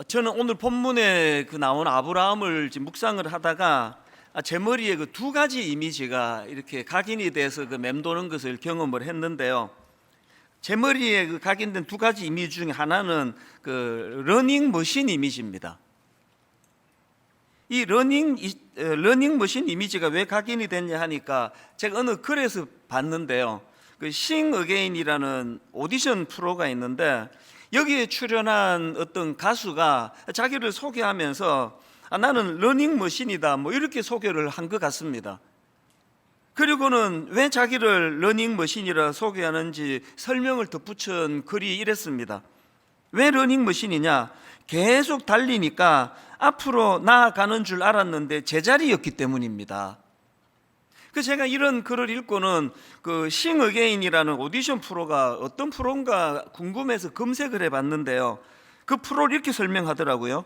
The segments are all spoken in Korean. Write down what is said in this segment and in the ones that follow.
저는 오늘 본문에 나온 아브라함을 지금 묵상을 하다가 제 머리에 그 두 가지 이미지가 이렇게 각인이 돼서 맴도는 것을 경험을 했는데요. 제 머리에 각인된 두 가지 이미지 중에 하나는 러닝머신 이미지입니다. 이 러닝머신 이미지가 왜 각인이 됐냐 하니까 제가 어느 글에서 봤는데요. 싱 어게인이라는 오디션 프로가 있는데 여기에 출연한 어떤 가수가 자기를 소개하면서 나는 러닝머신이다 이렇게 소개를 한 것 같습니다. 그리고는 왜 자기를 러닝머신이라 소개하는지 설명을 덧붙인 글이 이랬습니다. 왜 러닝머신이냐? 계속 달리니까 앞으로 나아가는 줄 알았는데 제자리였기 때문입니다. 제가 이런 글을 읽고는 싱 어게인이라는 오디션 프로가 어떤 프로인가 궁금해서 검색을 해봤는데요. 그 프로를 이렇게 설명하더라고요.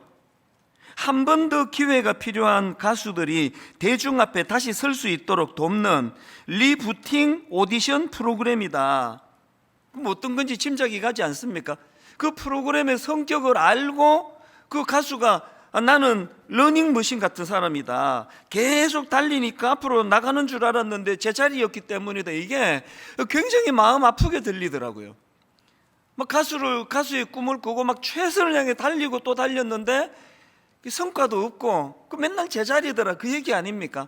한 번 더 기회가 필요한 가수들이 대중 앞에 다시 설 수 있도록 돕는 리부팅 오디션 프로그램이다. 어떤 건지 짐작이 가지 않습니까? 그 프로그램의 성격을 알고 그 가수가 나는 러닝머신 같은 사람이다, 계속 달리니까 앞으로 나가는 줄 알았는데 제자리였기 때문이다, 이게 굉장히 마음 아프게 들리더라고요. 가수의 꿈을 꾸고 최선을 향해 달리고 또 달렸는데 성과도 없고 맨날 제자리더라, 그 얘기 아닙니까?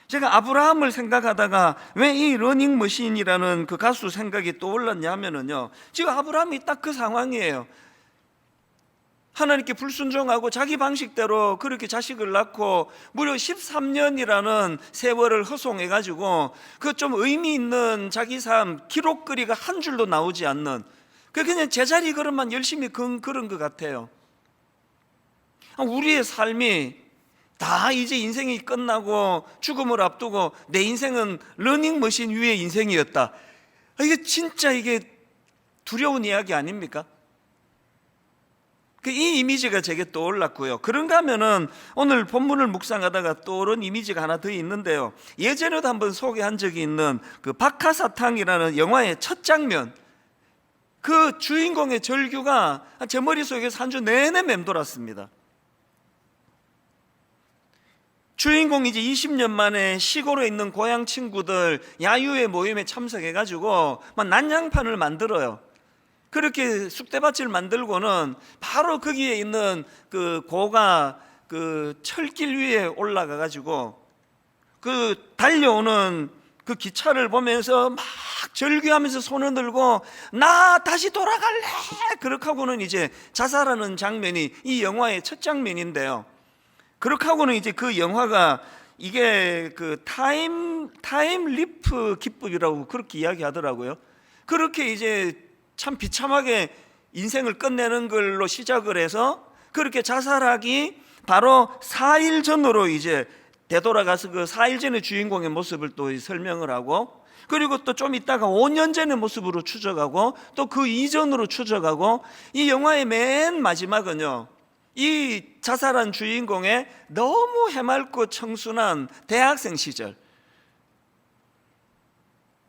제가 아브라함을 생각하다가 왜 이 러닝머신이라는 그 가수 생각이 떠올랐냐 하면은요, 지금 아브라함이 딱 그 상황이에요. 하나님께 불순종하고 자기 방식대로 그렇게 자식을 낳고 무려 13년이라는 세월을 허송해가지고 그 좀 의미 있는 자기 삶 기록거리가 한 줄도 나오지 않는, 그냥 제자리 걸음만 열심히 걸은 것 같아요. 우리의 삶이 다 이제 인생이 끝나고 죽음을 앞두고 내 인생은 러닝머신 위의 인생이었다, 이게 두려운 이야기 아닙니까? 이 이미지가 제게 떠올랐고요. 그런가 하면은 오늘 본문을 묵상하다가 떠오른 이미지가 하나 더 있는데요. 예전에도 한번 소개한 적이 있는 박하사탕이라는 영화의 첫 장면, 그 주인공의 절규가 제 머릿속에서 한 주 내내 맴돌았습니다. 주인공이 이제 20년 만에 시골에 있는 고향 친구들 야유회 모임에 참석해가지고 난장판을 만들어요. 그렇게 쑥대밭을 만들고는 바로 거기에 있는 고가 철길 위에 올라가 가지고 달려오는 기차를 보면서 막 절규하면서 손을 들고 나 다시 돌아갈래, 그렇게 하고는 이제 자살하는 장면이 이 영화의 첫 장면인데요. 그렇게 하고는 이제 그 영화가 이게 타임 리프 기법이라고 그렇게 이야기하더라고요. 그렇게 이제 참 비참하게 인생을 끝내는 걸로 시작을 해서 그렇게 자살하기 바로 4일 전으로 이제 되돌아가서 4일 전의 주인공의 모습을 또 설명을 하고, 그리고 또 좀 있다가 5년 전의 모습으로 추적하고 또 그 이전으로 추적하고, 이 영화의 맨 마지막은요, 이 자살한 주인공의 너무 해맑고 청순한 대학생 시절,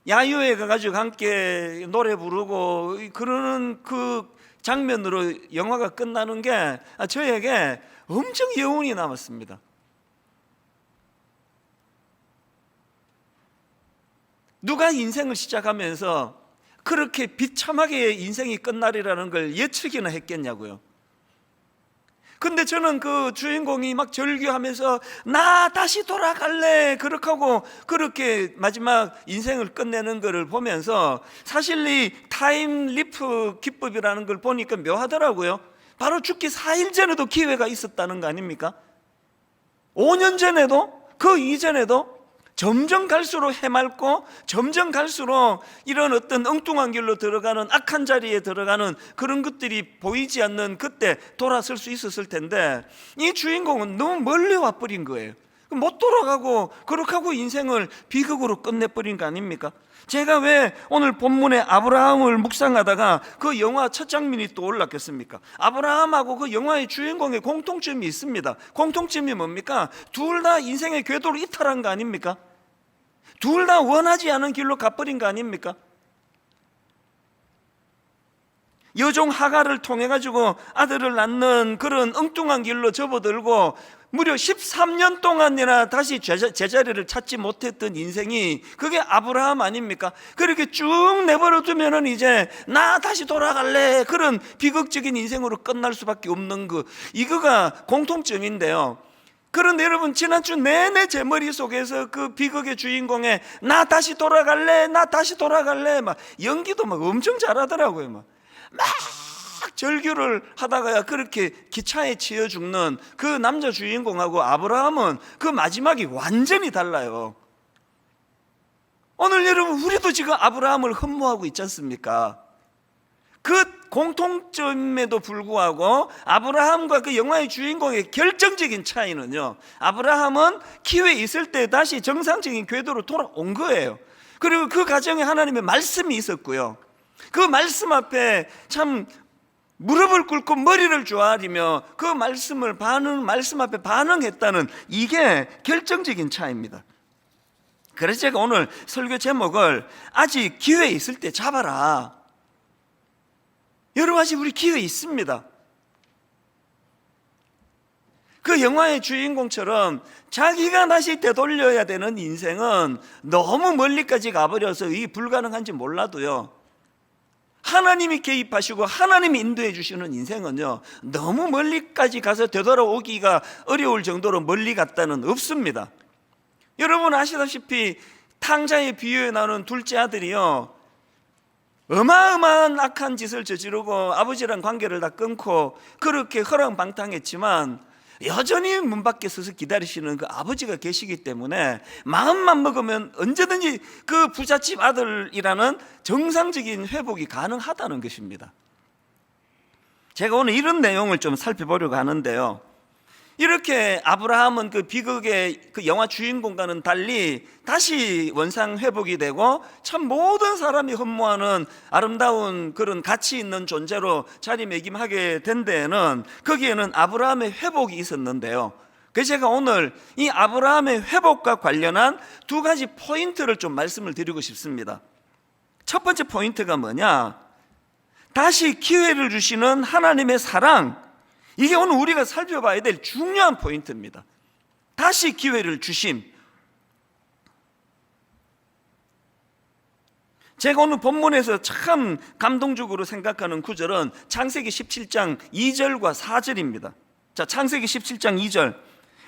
야유회 가가지고 함께 노래 부르고 그러는 그 장면으로 영화가 끝나는 게 저에게 엄청 여운이 남았습니다. 누가 인생을 시작하면서 그렇게 비참하게 인생이 끝나리라는 걸 예측이나 했겠냐고요. 근데 저는 그 주인공이 막 절규하면서 나 다시 돌아갈래, 그렇게 하고 그렇게 마지막 인생을 끝내는 것을 보면서 사실 이 타임 리프 기법이라는 걸 보니까 묘하더라고요. 바로 죽기 4일 전에도 기회가 있었다는 거 아닙니까? 5년 전에도, 그 이전에도 점점 갈수록 해맑고 점점 갈수록 이런 어떤 엉뚱한 길로 들어가는, 악한 자리에 들어가는 그런 것들이 보이지 않는 그때 돌아설 수 있었을 텐데 이 주인공은 너무 멀리 와버린 거예요. 못 돌아가고 그렇게 하고 인생을 비극으로 끝내버린 거 아닙니까? 제가 왜 오늘 본문에 아브라함을 묵상하다가 그 영화 첫 장면이 떠올랐겠습니까? 아브라함하고 그 영화의 주인공의 공통점이 있습니다. 공통점이 뭡니까? 둘 다 인생의 궤도를 이탈한 거 아닙니까? 둘 다 원하지 않은 길로 가버린 거 아닙니까? 여종 하갈을 통해 가지고 아들을 낳는 그런 엉뚱한 길로 접어들고 무려 13년 동안이나 다시 제자리를 찾지 못했던 인생이 그게 아브라함 아닙니까? 그렇게 쭉 내버려 두면은 이제 나 다시 돌아갈래, 그런 비극적인 인생으로 끝날 수밖에 없는 이거가 공통점인데요. 그런데 여러분, 지난주 내내 제 머릿속에서 그 비극의 주인공의 나 다시 돌아갈래, 나 다시 돌아갈래, 막 연기도 막 엄청 잘하더라고요. 막 절규를 하다가야 그렇게 기차에 치여 죽는 그 남자 주인공하고 아브라함은 그 마지막이 완전히 달라요. 오늘 여러분, 우리도 지금 아브라함을 흠모하고 있지 않습니까? 그 공통점에도 불구하고 아브라함과 그 영화의 주인공의 결정적인 차이는요, 아브라함은 기회에 있을 때 다시 정상적인 궤도로 돌아온 거예요. 그리고 그 과정에 하나님의 말씀이 있었고요, 그 말씀 앞에 참 무릎을 꿇고 머리를 조아리며 그 말씀 앞에 반응했다는, 이게 결정적인 차이입니다. 그래서 제가 오늘 설교 제목을 아직 기회 있을 때 잡아라. 여러분, 아직 우리 기회 있습니다. 그 영화의 주인공처럼 자기가 다시 되돌려야 되는 인생은 너무 멀리까지 가버려서 이 불가능한지 몰라도요, 하나님이 개입하시고 하나님이 인도해 주시는 인생은요, 너무 멀리까지 가서 되돌아오기가 어려울 정도로 멀리 갔다는 없습니다. 여러분 아시다시피 탕자의 비유에 나오는 둘째 아들이요, 어마어마한 악한 짓을 저지르고 아버지랑 관계를 다 끊고 그렇게 허랑방탕했지만 여전히 문 밖에 서서 기다리시는 그 아버지가 계시기 때문에 마음만 먹으면 언제든지 그 부잣집 아들이라는 정상적인 회복이 가능하다는 것입니다. 제가 오늘 이런 내용을 좀 살펴보려고 하는데요, 이렇게 아브라함은 그 비극의 그 영화 주인공과는 달리 다시 원상 회복이 되고 참 모든 사람이 흠모하는 아름다운 그런 가치 있는 존재로 자리매김하게 된 데에는, 거기에는 아브라함의 회복이 있었는데요, 그래서 제가 오늘 이 아브라함의 회복과 관련한 두 가지 포인트를 좀 말씀을 드리고 싶습니다. 첫 번째 포인트가 뭐냐, 다시 기회를 주시는 하나님의 사랑, 이게 오늘 우리가 살펴봐야 될 중요한 포인트입니다. 다시 기회를 주심. 제가 오늘 본문에서 참 감동적으로 생각하는 구절은 창세기 17장 2절과 4절입니다. 자, 창세기 17장 2절.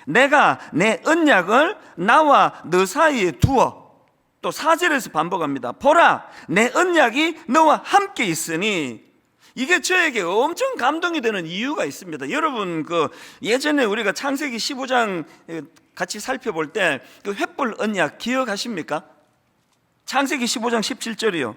내가 내 언약을 나와 너 사이에 두어. 또 4절에서 반복합니다. 보라, 내 언약이 너와 함께 있으니. 이게 저에게 엄청 감동이 되는 이유가 있습니다. 여러분, 예전에 우리가 창세기 15장 같이 살펴볼 때 그 횃불 언약 기억하십니까? 창세기 15장 17절이요.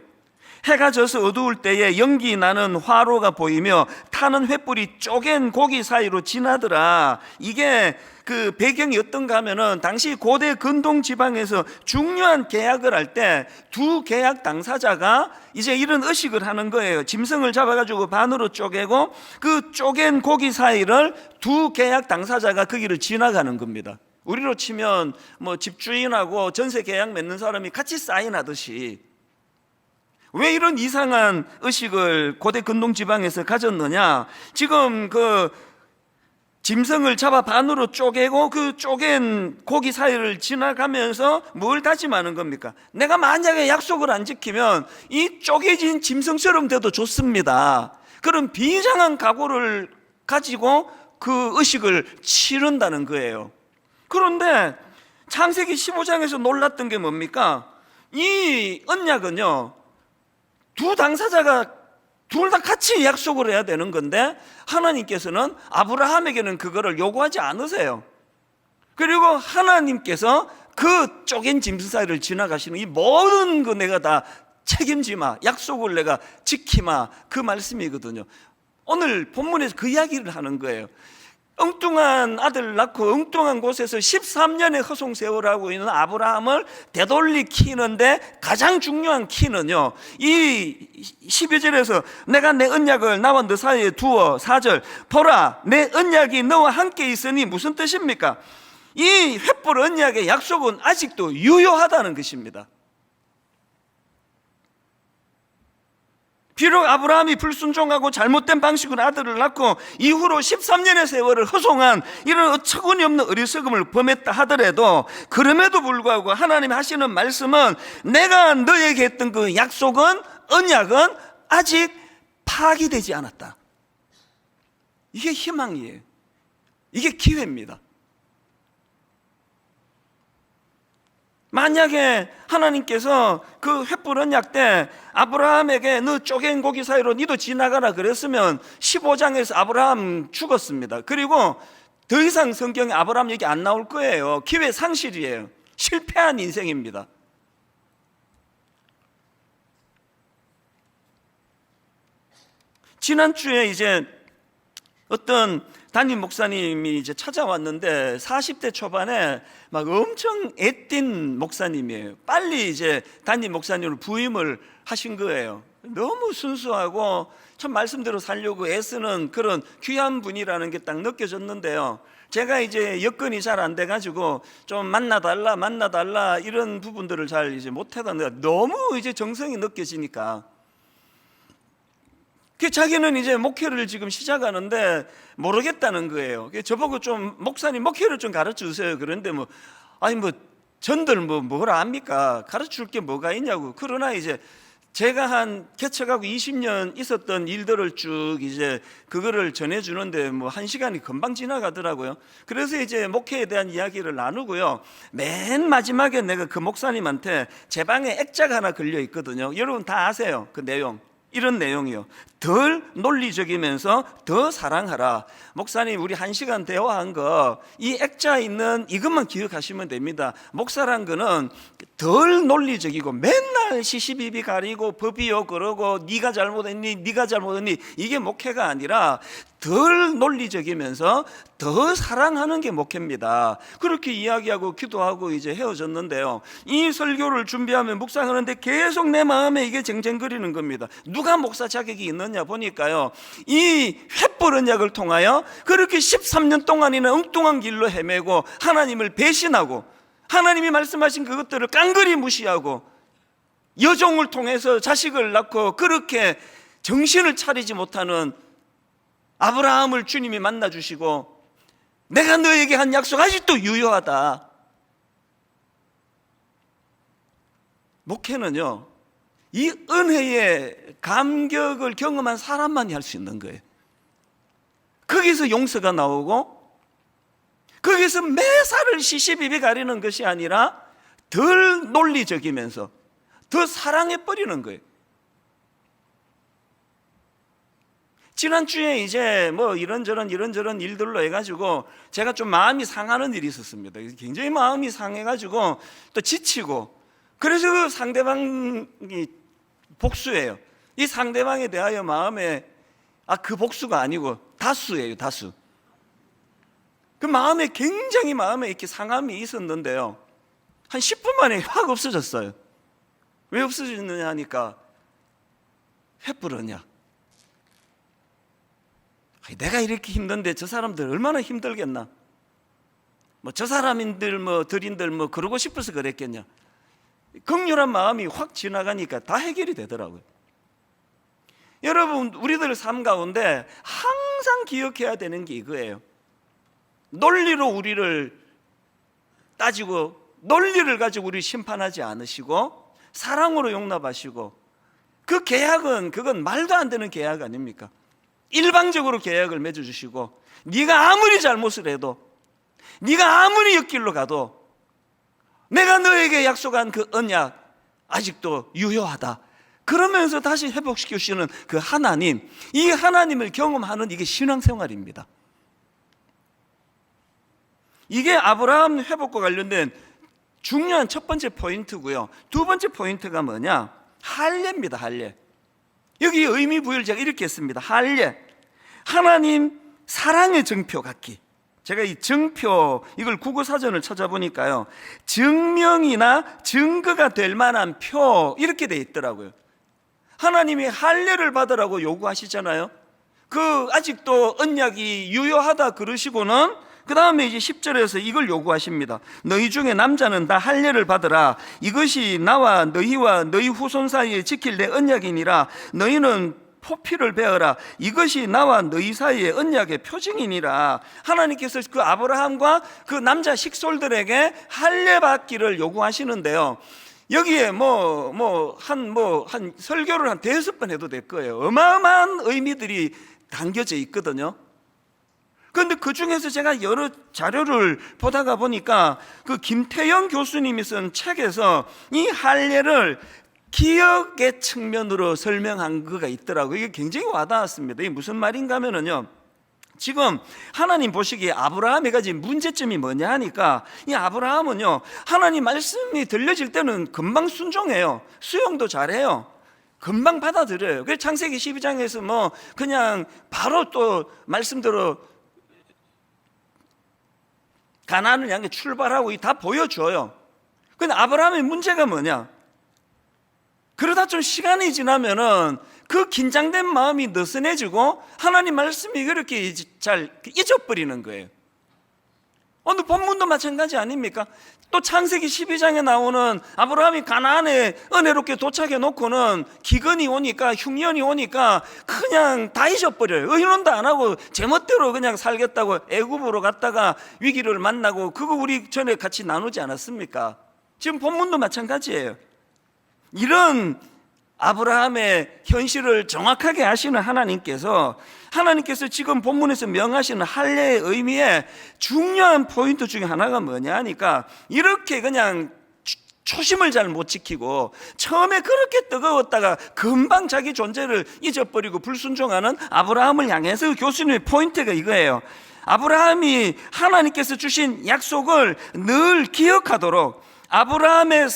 해가 져서 어두울 때에 연기 나는 화로가 보이며 타는 횃불이 쪼갠 고기 사이로 지나더라. 이게 그 배경이 어떤가 하면은 당시 고대 근동 지방에서 중요한 계약을 할 때 두 계약 당사자가 이제 이런 의식을 하는 거예요. 짐승을 잡아가지고 반으로 쪼개고 그 쪼갠 고기 사이를 두 계약 당사자가 거기를 지나가는 겁니다. 우리로 치면 뭐 집주인하고 전세 계약 맺는 사람이 같이 사인하듯이. 왜 이런 이상한 의식을 고대 근동 지방에서 가졌느냐? 지금 그 짐승을 잡아 반으로 쪼개고 그 쪼갠 고기 사이를 지나가면서 뭘 다짐하는 겁니까? 내가 만약에 약속을 안 지키면 이 쪼개진 짐승처럼 돼도 좋습니다. 그런 비장한 각오를 가지고 그 의식을 치른다는 거예요. 그런데 창세기 15장에서 놀랐던 게 뭡니까? 이 언약은요, 두 당사자가 둘 다 같이 약속을 해야 되는 건데 하나님께서는 아브라함에게는 그거를 요구하지 않으세요. 그리고 하나님께서 그 쪼갠 짐승 사이를 지나가시는 이 모든 거 내가 다 책임지마, 약속을 내가 지키마, 그 말씀이거든요. 오늘 본문에서 그 이야기를 하는 거예요. 엉뚱한 아들 낳고 엉뚱한 곳에서 13년의 허송 세월을 하고 있는 아브라함을 되돌리키는데 가장 중요한 키는요, 이 12절에서 내가 내 언약을 나와 너 사이에 두어. 4절, 보라 내 언약이 너와 함께 있으니. 무슨 뜻입니까? 이 횃불 언약의 약속은 아직도 유효하다는 것입니다. 비록 아브라함이 불순종하고 잘못된 방식으로 아들을 낳고 이후로 13년의 세월을 허송한 이런 어처구니 없는 어리석음을 범했다 하더라도, 그럼에도 불구하고 하나님이 하시는 말씀은 내가 너에게 했던 그 약속은, 언약은 아직 파기되지 않았다. 이게 희망이에요. 이게 기회입니다. 만약에 하나님께서 그 횃불 언약 때 아브라함에게 너 쪼갠 고기 사이로 니도 지나가라 그랬으면 15장에서 아브라함 죽었습니다. 그리고 더 이상 성경에 아브라함 얘기 안 나올 거예요. 기회 상실이에요. 실패한 인생입니다. 지난주에 이제 어떤 담임 목사님이 이제 찾아왔는데 40대 초반에 막 엄청 애띤 목사님이에요. 빨리 이제 담임 목사님을 부임을 하신 거예요. 너무 순수하고 참 말씀대로 살려고 애쓰는 그런 귀한 분이라는 게 딱 느껴졌는데요. 제가 이제 여건이 잘 안 돼가지고 좀 만나달라 이런 부분들을 잘 이제 못하다는데, 너무 이제 정성이 느껴지니까 자기는 이제 목회를 지금 시작하는데 모르겠다는 거예요. 저보고 좀 목사님 목회를 좀 가르쳐 주세요. 그런데 전들 뭐라 합니까? 가르쳐 줄 게 뭐가 있냐고. 그러나 이제 제가 한 개척하고 20년 있었던 일들을 쭉 이제 그거를 전해주는데 한 시간이 금방 지나가더라고요. 그래서 이제 목회에 대한 이야기를 나누고요. 맨 마지막에 내가 그 목사님한테 제 방에 액자가 하나 걸려 있거든요. 여러분 다 아세요. 그 내용. 이런 내용이요. 덜 논리적이면서 더 사랑하라. 목사님 우리 1시간 대화한 거 이 액자 있는 이것만 기억하시면 됩니다. 목사란 거는 덜 논리적이고 맨날 시시비비 가리고 법이요 그러고 네가 잘못했니 이게 목회가 아니라 덜 논리적이면서 더 사랑하는 게 목회입니다. 그렇게 이야기하고 기도하고 이제 헤어졌는데요. 이 설교를 준비하면 묵상하는데 계속 내 마음에 이게 쟁쟁거리는 겁니다. 누가 목사 자격이 있느냐 보니까요, 이 횃불 언약을 통하여 그렇게 13년 동안이나 엉뚱한 길로 헤매고 하나님을 배신하고 하나님이 말씀하신 그것들을 깡그리 무시하고 여종을 통해서 자식을 낳고 그렇게 정신을 차리지 못하는 아브라함을 주님이 만나주시고, 내가 너에게 한 약속 아직도 유효하다. 목회는요, 이 은혜의 감격을 경험한 사람만이 할 수 있는 거예요. 거기서 용서가 나오고 거기서 매사를 시시비비 가리는 것이 아니라 덜 논리적이면서 더 사랑해버리는 거예요. 지난주에 이제 이런저런 일들로 해가지고 제가 좀 마음이 상하는 일이 있었습니다. 굉장히 마음이 상해가지고 또 지치고, 그래서 그 상대방이 복수예요. 이 상대방에 대하여 마음에 그 복수가 아니고 다수예요. 다수. 그 마음에 굉장히 이렇게 상함이 있었는데요, 한 10분 만에 확 없어졌어요. 왜 없어졌느냐 하니까 횃불 언약. 내가 이렇게 힘든데 저 사람들 얼마나 힘들겠나. 저 사람인들 들인들 그러고 싶어서 그랬겠냐. 긍휼한 마음이 확 지나가니까 다 해결이 되더라고요. 여러분, 우리들 삶 가운데 항상 기억해야 되는 게 이거예요. 논리로 우리를 따지고 논리를 가지고 우리 심판하지 않으시고 사랑으로 용납하시고, 그 계약은 그건 말도 안 되는 계약 아닙니까? 일방적으로 계약을 맺어주시고, 네가 아무리 잘못을 해도, 네가 아무리 옆길로 가도 내가 너에게 약속한 그 언약 아직도 유효하다. 그러면서 다시 회복시켜 주시는 그 하나님, 이 하나님을 경험하는 이게 신앙생활입니다. 이게 아브라함 회복과 관련된 중요한 첫 번째 포인트고요. 두 번째 포인트가 뭐냐? 할례입니다. 할례. 여기 의미 부여를 제가 이렇게 했습니다. 할례, 하나님 사랑의 증표 갖기. 제가 이 증표, 이걸 국어사전을 찾아보니까요, 증명이나 증거가 될 만한 표, 이렇게 돼 있더라고요. 하나님이 할례를 받으라고 요구하시잖아요. 아직도 언약이 유효하다 그러시고는 그 다음에 이제 10절에서 이걸 요구하십니다. 너희 중에 남자는 다 할례를 받으라. 이것이 나와 너희와 너희 후손 사이에 지킬 내 언약이니라. 너희는 포피를 베어라. 이것이 나와 너희 사이의 언약의 표징이니라. 하나님께서 그 아브라함과 그 남자 식솔들에게 할례 받기를 요구하시는데요. 여기에 한 설교를 한 5번 해도 될 거예요. 어마어마한 의미들이 담겨져 있거든요. 그런데 그 중에서 제가 여러 자료를 보다가 보니까 그 김태영 교수님이 쓴 책에서 이 할례를 기억의 측면으로 설명한 거가 있더라고요. 이게 굉장히 와닿았습니다. 이게 무슨 말인가 하면요, 지금 하나님 보시기에 아브라함이 가진 문제점이 뭐냐 하니까, 이 아브라함은요, 하나님 말씀이 들려질 때는 금방 순종해요. 수용도 잘해요. 금방 받아들여요. 그래서 창세기 12장에서 그냥 바로 또 말씀대로 가나안을 향해 출발하고 다 보여줘요. 근데 아브라함의 문제가 뭐냐? 그러다 좀 시간이 지나면은 그 긴장된 마음이 느슨해지고 하나님 말씀이 그렇게 잘 잊어버리는 거예요. 오늘 본문도 마찬가지 아닙니까? 또 창세기 12장에 나오는 아브라함이 가나안에 은혜롭게 도착해 놓고는 기근이 오니까, 흉년이 오니까 그냥 다 잊어버려요. 의논도 안 하고 제멋대로 그냥 살겠다고 애굽으로 갔다가 위기를 만나고, 그거 우리 전에 같이 나누지 않았습니까? 지금 본문도 마찬가지예요. 이런 아브라함의 현실을 정확하게 아시는 하나님께서 지금 본문에서 명하시는 할례의 의미의 중요한 포인트 중에 하나가 뭐냐 하니까, 이렇게 그냥 초심을 잘 못 지키고 처음에 그렇게 뜨거웠다가 금방 자기 존재를 잊어버리고 불순종하는 아브라함을 향해서 교수님의 포인트가 이거예요. 아브라함이 하나님께서 주신 약속을 늘 기억하도록 아브라함의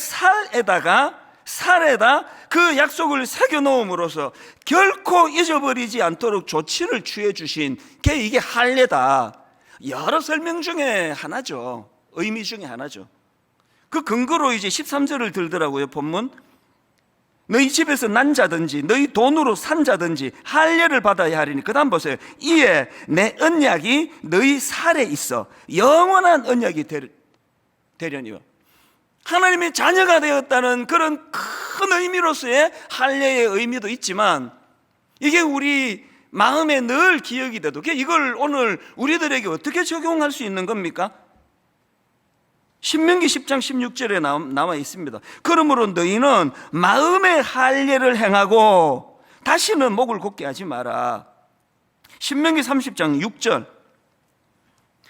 살에다 그 약속을 새겨놓음으로써 결코 잊어버리지 않도록 조치를 취해 주신 게 이게 할례다. 여러 설명 중에 하나죠. 의미 중에 하나죠. 그 근거로 이제 13절을 들더라고요. 본문, 너희 집에서 난 자든지 너희 돈으로 산 자든지 할례를 받아야 하리니, 그 다음 보세요. 이에 내 언약이 너희 살에 있어 영원한 언약이 되려니와. 하나님의 자녀가 되었다는 그런 큰 의미로서의 할례의 의미도 있지만, 이게 우리 마음에 늘 기억이 돼도 이걸 오늘 우리들에게 어떻게 적용할 수 있는 겁니까? 신명기 10장 16절에 나와 있습니다. 그러므로 너희는 마음의 할례를 행하고 다시는 목을 곧게 하지 마라. 신명기 30장 6절,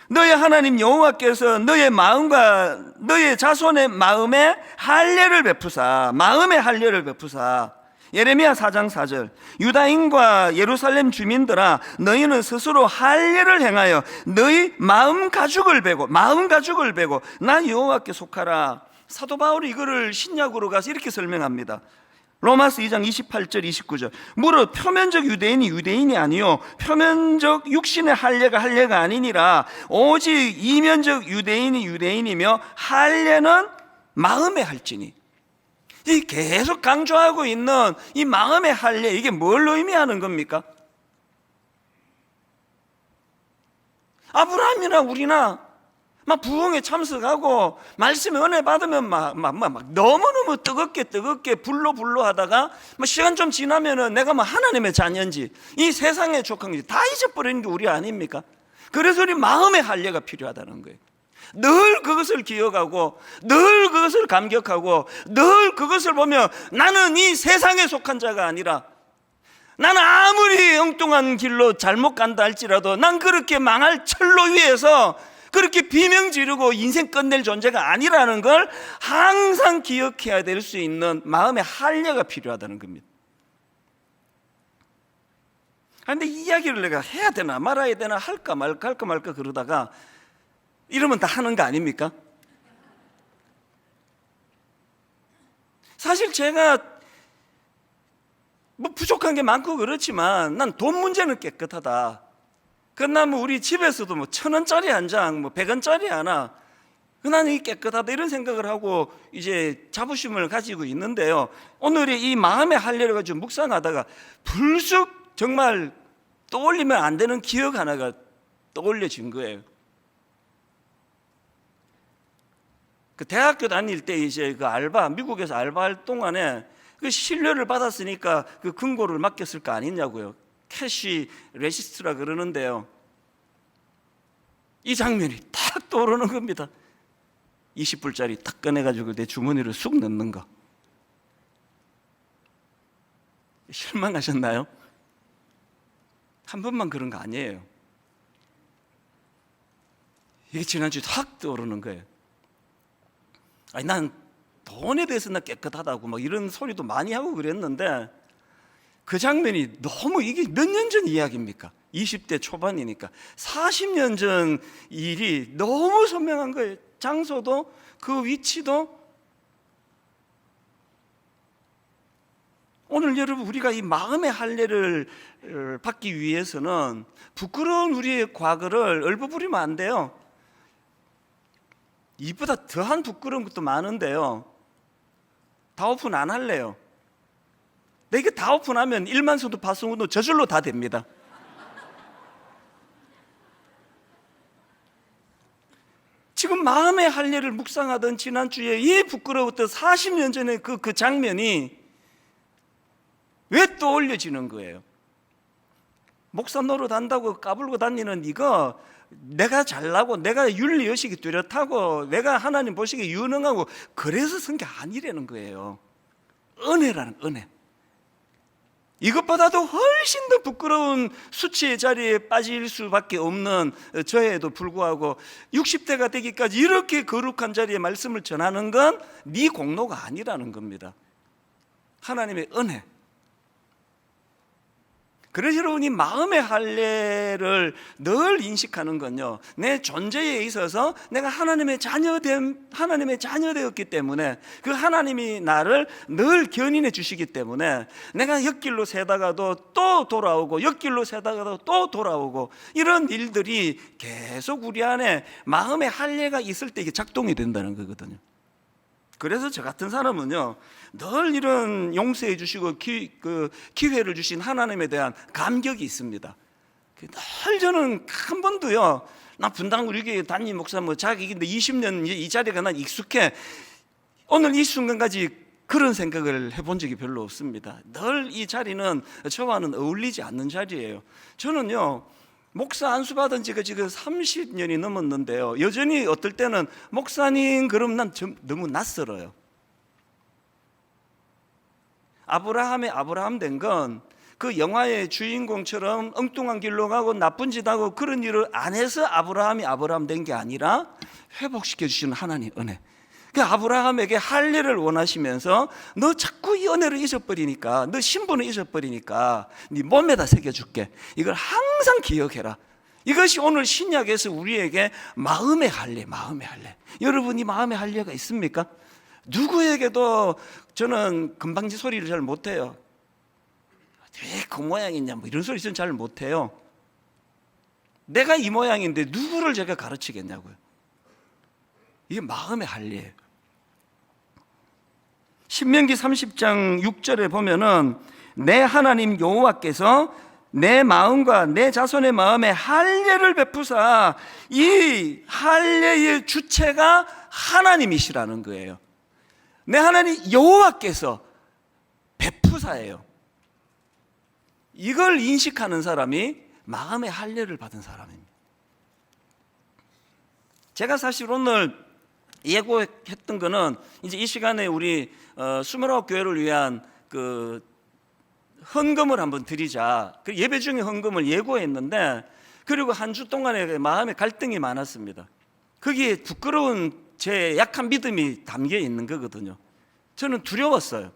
너의 하나님 여호와께서 너의 마음과 너의 자손의 마음에 할례를 베푸사, 마음의 할례를 베푸사. 예레미야 4장 4절, 유다인과 예루살렘 주민들아, 너희는 스스로 할례를 행하여 너희 마음 가죽을 베고 나 여호와께 속하라. 사도 바울이 이거를 신약으로 가서 이렇게 설명합니다. 로마서 2장 28절 29절, 무릇 표면적 유대인이 유대인이 아니요 표면적 육신의 할례가 아니니라. 오직 이면적 유대인이 유대인이며 할례는 마음의 할지니. 이 계속 강조하고 있는 이 마음의 할례, 이게 뭘 의미하는 겁니까? 아브라함이나 우리나 막 부흥에 참석하고 말씀에 은혜 받으면 막 너무너무 뜨겁게 불로 하다가 시간 좀 지나면은 내가 하나님의 자녀인지 이 세상에 족한 건지 다 잊어버리는 게 우리 아닙니까? 그래서 우리 마음의 할례가 필요하다는 거예요. 늘 그것을 기억하고 늘 그것을 감격하고 늘 그것을 보며 나는 이 세상에 속한 자가 아니라, 나는 아무리 엉뚱한 길로 잘못 간다 할지라도 난 그렇게 망할 철로 위에서 그렇게 비명 지르고 인생 끝낼 존재가 아니라는 걸 항상 기억해야 될 수 있는 마음의 할례가 필요하다는 겁니다. 그런데 이 이야기를 내가 해야 되나 말아야 되나 할까 말까 그러다가 이러면 다 하는 거 아닙니까? 사실 제가 부족한 게 많고 그렇지만 난 돈 문제는 깨끗하다. 그나마 우리 집에서도 1,000원짜리 한 장, 100원짜리 하나, 나는 이 깨끗하다 이런 생각을 하고 이제 자부심을 가지고 있는데요. 오늘의 이 마음의 할례를 가지고 묵상하다가 불쑥 정말 떠올리면 안 되는 기억 하나가 떠올려진 거예요. 그 대학교 다닐 때 이제 그 알바, 미국에서 알바할 동안에 그 신뢰를 받았으니까 그 금고를 맡겼을 거 아니냐고요. 캐시 레시스트라 그러는데요. 이 장면이 딱 떠오르는 겁니다. 20불짜리 딱 꺼내가지고 내 주머니를 쑥 넣는 거. 실망하셨나요? 한 번만 그런 거 아니에요. 이게 지난주에 탁 떠오르는 거예요. 아니, 난 돈에 대해서는 깨끗하다고 막 이런 소리도 많이 하고 그랬는데 그 장면이 너무, 이게 몇 년 전 이야기입니까? 20대 초반이니까 40년 전 일이 너무 선명한 거예요. 장소도 그 위치도. 오늘 여러분, 우리가 이 마음의 할례를 받기 위해서는 부끄러운 우리의 과거를 얼버무리면 안 돼요. 이보다 더한 부끄러운 것도 많은데요. 다 오픈 안 할래요. 내가 다 오픈하면 1만 소도 파송도 저절로 다 됩니다. 지금 마음의 할례를 묵상하던 지난주에 이 부끄러웠던 40년 전의 그 장면이 왜 떠올려지는 거예요? 목사 노릇 한다고 까불고 다니는 이거, 내가 잘나고 내가 윤리의식이 뚜렷하고 내가 하나님 보시기에 유능하고 그래서 선 게 아니라는 거예요. 은혜라는, 은혜. 이것보다도 훨씬 더 부끄러운 수치의 자리에 빠질 수밖에 없는 저에도 불구하고 60대가 되기까지 이렇게 거룩한 자리에 말씀을 전하는 건 네 공로가 아니라는 겁니다. 하나님의 은혜. 그래서 여러분이 마음의 할례를 늘 인식하는 건요, 내 존재에 있어서 내가 하나님의 자녀되었기 때문에, 그 하나님이 나를 늘 견인해 주시기 때문에 내가 옆길로 새다가도 또 돌아오고 옆길로 새다가도 또 돌아오고, 이런 일들이 계속 우리 안에 마음의 할례가 있을 때 이게 작동이 된다는 거거든요. 그래서 저 같은 사람은요, 늘 이런 용서해 주시고 기회를 주신 하나님에 대한 감격이 있습니다. 늘 저는 한 번도요, 나 분당 우리 교회 담임 목사 자격인데 20년 이 자리가 난 익숙해, 오늘 이 순간까지 그런 생각을 해본 적이 별로 없습니다. 늘 이 자리는 저와는 어울리지 않는 자리예요. 저는요, 목사 안수 받은 지가 지금 30년이 넘었는데요, 여전히 어떨 때는 목사님 그럼 난 너무 낯설어요. 아브라함의 아브라함 된 건 그 영화의 주인공처럼 엉뚱한 길로 가고 나쁜 짓 하고 그런 일을 안 해서 아브라함이 아브라함 된 게 아니라 회복시켜 주시는 하나님 은혜. 그 아브라함에게 할례를 원하시면서 너 자꾸 이 은혜를 잊어버리니까, 너 신분을 잊어버리니까 네 몸에다 새겨줄게. 이걸 항상 기억해라. 이것이 오늘 신약에서 우리에게 마음의 할례, 마음의 할례. 여러분이 마음의 할례가 있습니까? 누구에게도 저는 금방지 소리를 잘 못해요. 왜 그 모양이냐 뭐 이런 소리 저는 잘 못해요. 내가 이 모양인데 누구를 제가 가르치겠냐고요. 이게 마음의 할례예요. 신명기 30장 6절에 보면은 내 하나님 여호와께서 내 마음과 내 자손의 마음에 할례를 베푸사, 이 할례의 주체가 하나님이시라는 거예요. 내 하나님 여호와께서 베푸사예요. 이걸 인식하는 사람이 마음의 할례를 받은 사람입니다. 제가 사실 오늘 예고했던 거는 이제 이 시간에 우리 29교회를 위한 그 헌금을 한번 드리자, 그 예배 중에 헌금을 예고했는데, 그리고 한 주 동안에 마음에 갈등이 많았습니다. 거기에 부끄러운 제 약한 믿음이 담겨 있는 거거든요. 저는 두려웠어요.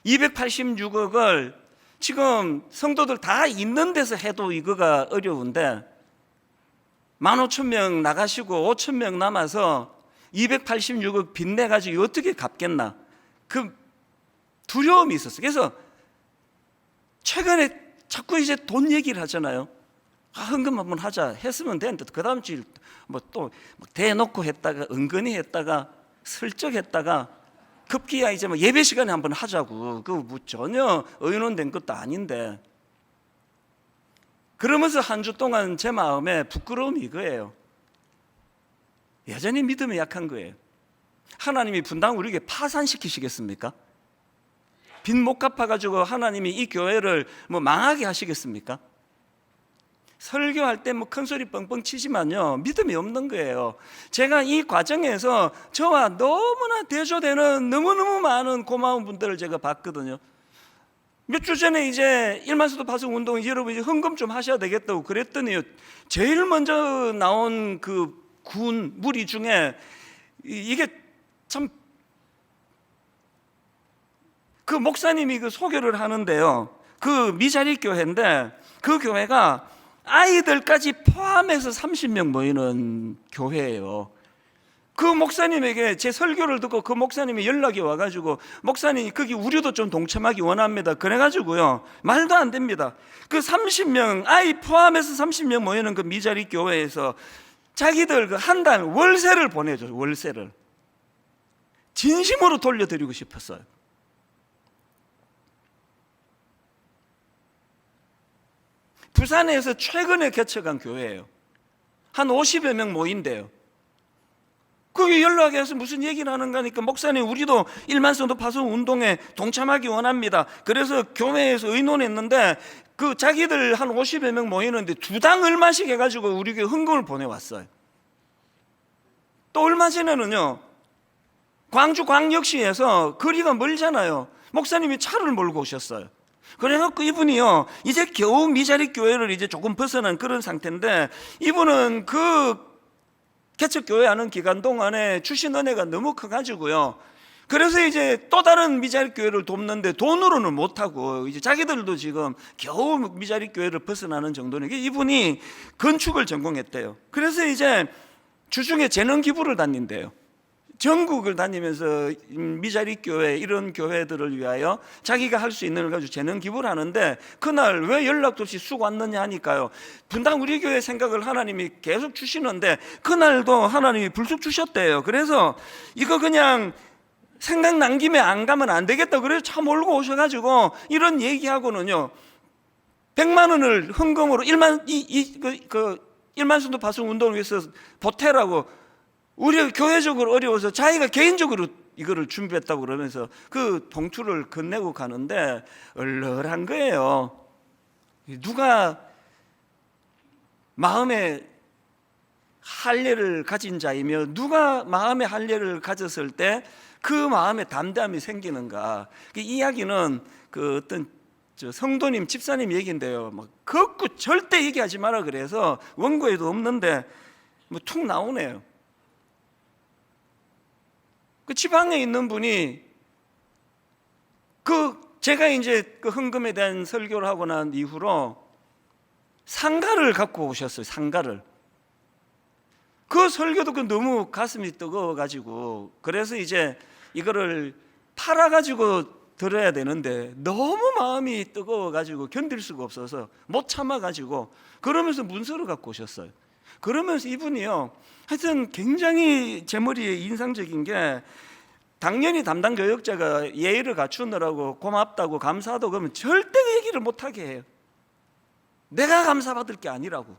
286억을 지금 성도들 다 있는 데서 해도 이거가 어려운데 15,000명 나가시고 5,000명 남아서 286억 빚내가지고 어떻게 갚겠나, 그 두려움이 있었어요. 그래서 최근에 자꾸 이제 돈 얘기를 하잖아요. 헌금 한번 하자 했으면 되는데, 그 다음 주일 또 대놓고 했다가 은근히 했다가 슬쩍 했다가 급기야 이제 예배 시간에 한번 하자고, 그 전혀 의논된 것도 아닌데, 그러면서 한 주 동안 제 마음에 부끄러움이 이거예요. 여전히 믿음이 약한 거예요. 하나님이 분당 우리에게 파산시키시겠습니까? 빚 못 갚아가지고 하나님이 이 교회를 망하게 하시겠습니까? 설교할 때 큰 소리 뻥뻥 치지만요, 믿음이 없는 거예요. 제가 이 과정에서 저와 너무나 대조되는 너무너무 많은 고마운 분들을 제가 봤거든요. 몇 주 전에 이제 일만수도 파송 운동 여러분 이제 헌금 좀 하셔야 되겠다고 그랬더니 제일 먼저 나온 그 군 무리 중에 이게 참 그 목사님이 그 소개를 하는데요, 그 미자리 교회인데 그 교회가 아이들까지 포함해서 30명 모이는 교회예요. 그 목사님에게 제 설교를 듣고 그 목사님이 연락이 와가지고, 목사님 거기 우리도 좀 동참하기 원합니다. 그래가지고요, 말도 안 됩니다. 그 30명 아이 포함해서 30명 모이는 그 미자리 교회에서 자기들 그 한 달 월세를 보내줘요. 월세를 진심으로 돌려드리고 싶었어요. 부산에서 최근에 개척한 교회예요. 한 50여 명 모인대요. 거기 연락이 와서 무슨 얘기를 하는가 하니까, 목사님 우리도 일만성도 파송 운동에 동참하기 원합니다. 그래서 교회에서 의논했는데 그 자기들 한 50여 명 모이는데 두당 얼마씩 해가지고 우리 교회 헌금을 보내왔어요. 또 얼마 전에는요, 광주 광역시에서 거리가 멀잖아요. 목사님이 차를 몰고 오셨어요. 그래갖고 이분이요, 이제 겨우 미자리 교회를 이제 조금 벗어난 그런 상태인데, 이분은 그 개척교회 하는 기간 동안에 주신 은혜가 너무 커가지고요, 그래서 이제 또 다른 미자리 교회를 돕는데 돈으로는 못하고 이제 자기들도 지금 겨우 미자리 교회를 벗어나는 정도니까 이분이 건축을 전공했대요. 그래서 이제 주중에 재능 기부를 다닌대요. 전국을 다니면서 미자리 교회 이런 교회들을 위하여 자기가 할 수 있는 걸 가지고 재능 기부를 하는데, 그날 왜 연락도 없이 쑥 왔느냐 하니까요, 분당 우리 교회 생각을 하나님이 계속 주시는데 그날도 하나님이 불쑥 주셨대요. 그래서 이거 그냥 생각난 김에 안 가면 안 되겠다, 그래서 차 몰고 오셔가지고 이런 얘기하고는요, 100만 원을 헌금으로 일만순도 파송 운동을 위해서 보태라고, 우리가 교회적으로 어려워서 자기가 개인적으로 이거를 준비했다고 그러면서 그 봉투를 건네고 가는데 얼얼한 거예요. 누가 마음에 할례를 가진 자이며 누가 마음에 할례를 가졌을 때 그 마음에 담대함이 생기는가. 그 이야기는 그 어떤 성도님 집사님 얘기인데요, 막 걷고 절대 얘기하지 마라 그래서 원고에도 없는데 툭 나오네요. 그 지방에 있는 분이 제가 이제 그 헌금에 대한 설교를 하고 난 이후로 상가를 갖고 오셨어요. 상가를. 그 설교 듣고 너무 가슴이 뜨거워가지고, 그래서 이제 이거를 팔아가지고 들어야 되는데 너무 마음이 뜨거워가지고 견딜 수가 없어서 못 참아가지고, 그러면서 문서를 갖고 오셨어요. 그러면서 이분이요, 하여튼 굉장히 제 머리에 인상적인 게, 당연히 담당 교역자가 예의를 갖추느라고 고맙다고 감사하다고 그러면 절대 그 얘기를 못하게 해요. 내가 감사받을 게 아니라고.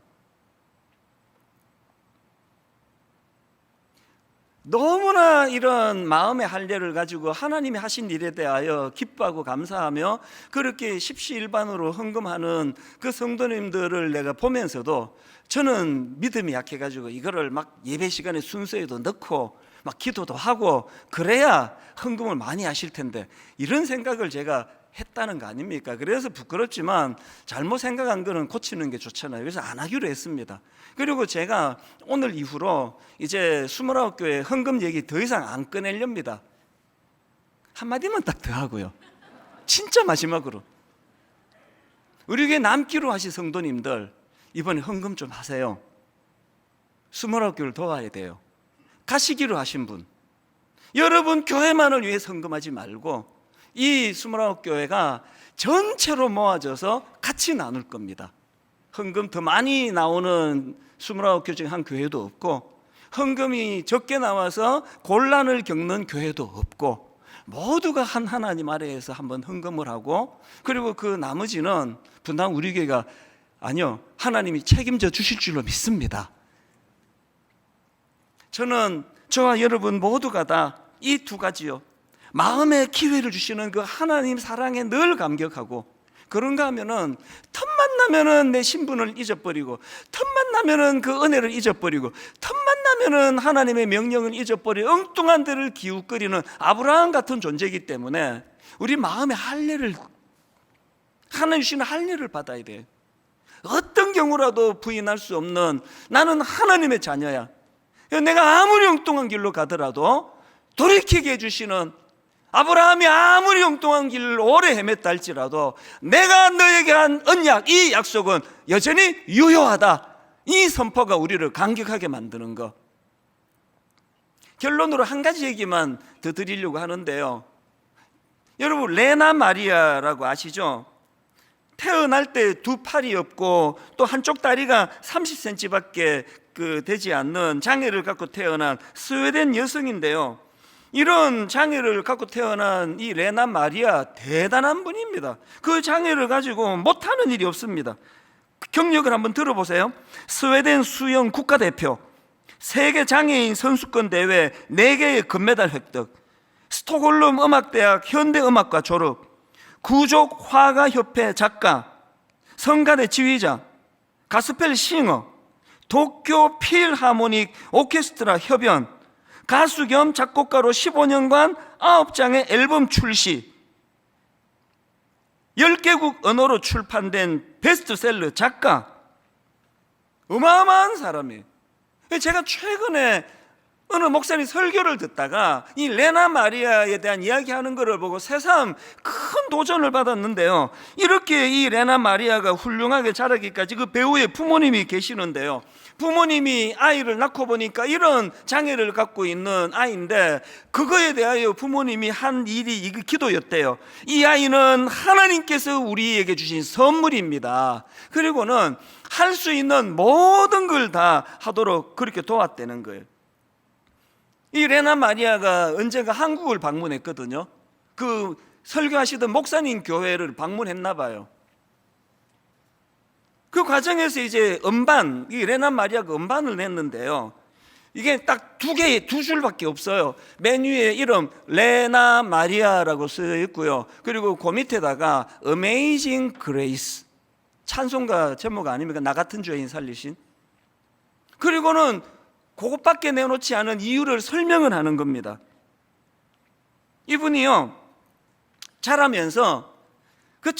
너무나 이런 마음의 할례를 가지고 하나님이 하신 일에 대하여 기뻐하고 감사하며 그렇게 십시일반으로 헌금하는 그 성도님들을 내가 보면서도 저는 믿음이 약해가지고 이거를 막 예배 시간에 순서에도 넣고 막 기도도 하고 그래야 헌금을 많이 하실 텐데, 이런 생각을 제가 했다는 거 아닙니까? 그래서 부끄럽지만 잘못 생각한 거는 고치는 게 좋잖아요. 그래서 안 하기로 했습니다. 그리고 제가 오늘 이후로 이제 29교회 헌금 얘기 더 이상 안 꺼내렵니다. 한마디만 딱 더 하고요, 진짜 마지막으로 우리 교회 남기로 하신 성도님들, 이번에 헌금 좀 하세요. 29교회를 도와야 돼요. 가시기로 하신 분, 여러분 교회만을 위해 헌금하지 말고 이 29교회가 전체로 모아져서 같이 나눌 겁니다. 헌금 더 많이 나오는 29교회 중에 한 교회도 없고, 헌금이 적게 나와서 곤란을 겪는 교회도 없고, 모두가 한 하나님 아래에서 한번 헌금을 하고, 그리고 그 나머지는 분당 우리 교회가, 아니요, 하나님이 책임져 주실 줄로 믿습니다. 저는 저와 여러분 모두가 다 이 두 가지요, 마음의 기회를 주시는 그 하나님 사랑에 늘 감격하고, 그런가 하면은 틈만 나면은 내 신분을 잊어버리고, 틈만 나면은 그 은혜를 잊어버리고, 틈만 나면은 하나님의 명령을 잊어버리고 엉뚱한 데를 기웃거리는 아브라함 같은 존재이기 때문에 우리 마음의 할례를, 하나님 주시는 할례를 받아야 돼. 어떤 경우라도 부인할 수 없는, 나는 하나님의 자녀야, 내가 아무리 엉뚱한 길로 가더라도 돌이키게 해주시는, 아브라함이 아무리 엉뚱한 길을 오래 헤맸다 할지라도 내가 너에게 한 언약, 이 약속은 여전히 유효하다, 이 선포가 우리를 감격하게 만드는 것. 결론으로 한 가지 얘기만 더 드리려고 하는데요, 여러분 레나 마리아라고 아시죠? 태어날 때 두 팔이 없고 또 한쪽 다리가 30cm밖에 되지 않는 장애를 갖고 태어난 스웨덴 여성인데요, 이런 장애를 갖고 태어난 이 레나 마리아 대단한 분입니다. 그 장애를 가지고 못하는 일이 없습니다. 경력을 한번 들어보세요. 스웨덴 수영 국가대표, 세계 장애인 선수권 대회 4개의 금메달 획득, 스톡홀름 음악대학 현대음악과 졸업, 구족 화가협회 작가, 성가대 지휘자, 가스펠 싱어, 도쿄 필하모닉 오케스트라 협연, 가수 겸 작곡가로 15년간 9장의 앨범 출시, 10개국 언어로 출판된 베스트셀러 작가, 어마어마한 사람이에요. 제가 최근에 어느 목사님 설교를 듣다가 이 레나 마리아에 대한 이야기하는 것을 보고 새삼 큰 도전을 받았는데요, 이렇게 이 레나 마리아가 훌륭하게 자라기까지 그 배우의 부모님이 계시는데요, 부모님이 아이를 낳고 보니까 이런 장애를 갖고 있는 아이인데, 그거에 대하여 부모님이 한 일이 이 기도였대요. 이 아이는 하나님께서 우리에게 주신 선물입니다. 그리고는 할 수 있는 모든 걸 다 하도록 그렇게 도왔다는 거예요. 이 레나 마리아가 언젠가 한국을 방문했거든요. 그 설교하시던 목사님 교회를 방문했나 봐요. 그 과정에서 이제 음반, 이 레나 마리아가 음반을 냈는데요, 이게 딱 두 줄밖에 없어요. 맨 위에 이름 레나 마리아라고 쓰여 있고요, 그리고 그 밑에다가 Amazing Grace, 찬송가 제목 아닙니까? 나 같은 죄인 살리신. 그리고는 그것밖에 내놓지 않은 이유를 설명을 하는 겁니다. 이분이요, 자라면서 그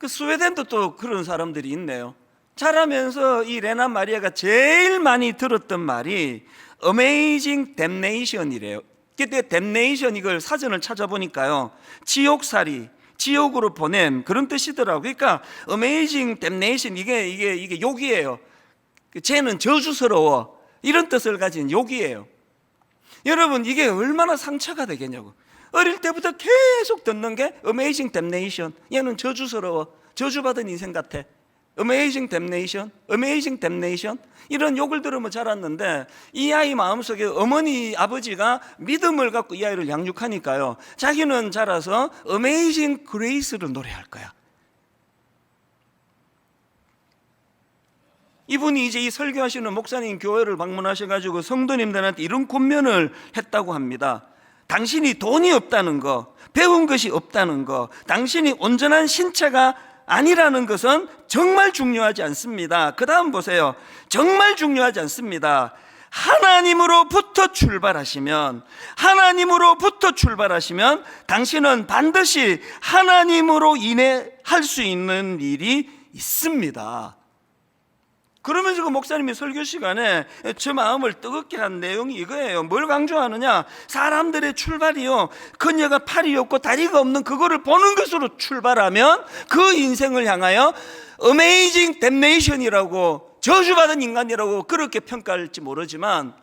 스웨덴도 또 그런 사람들이 있네요. 자라면서 이 레나 마리아가 제일 많이 들었던 말이 Amazing Damnation이래요. 그때 Damnation, 이걸 사전을 찾아보니까요, 지옥살이, 지옥으로 보냄, 그런 뜻이더라고요. 그러니까 Amazing Damnation, 이게 욕이에요. 쟤는 저주스러워, 이런 뜻을 가진 욕이에요. 여러분, 이게 얼마나 상처가 되겠냐고. 어릴 때부터 계속 듣는 게 Amazing Damnation, 얘는 저주스러워, 저주받은 인생 같아, Amazing Damnation, Amazing Damnation, 이런 욕을 들으면 자랐는데, 이 아이 마음속에 어머니 아버지가 믿음을 갖고 이 아이를 양육하니까요, 자기는 자라서 Amazing Grace를 노래할 거야. 이분이 이제 이 설교하시는 목사님 교회를 방문하셔가지고 성도님들한테 이런 권면을 했다고 합니다. 당신이 돈이 없다는 거, 배운 것이 없다는 거, 당신이 온전한 신체가 아니라는 것은 정말 중요하지 않습니다. 그 다음 보세요. 정말 중요하지 않습니다. 하나님으로부터 출발하시면 당신은 반드시 하나님으로 인해 할 수 있는 일이 있습니다. 그러면서 그 목사님이 설교 시간에 제 마음을 뜨겁게 한 내용이 이거예요. 뭘 강조하느냐? 사람들의 출발이요, 그녀가 팔이 없고 다리가 없는 그거를 보는 것으로 출발하면 그 인생을 향하여 Amazing Damnation이라고, 저주받은 인간이라고 그렇게 평가할지 모르지만,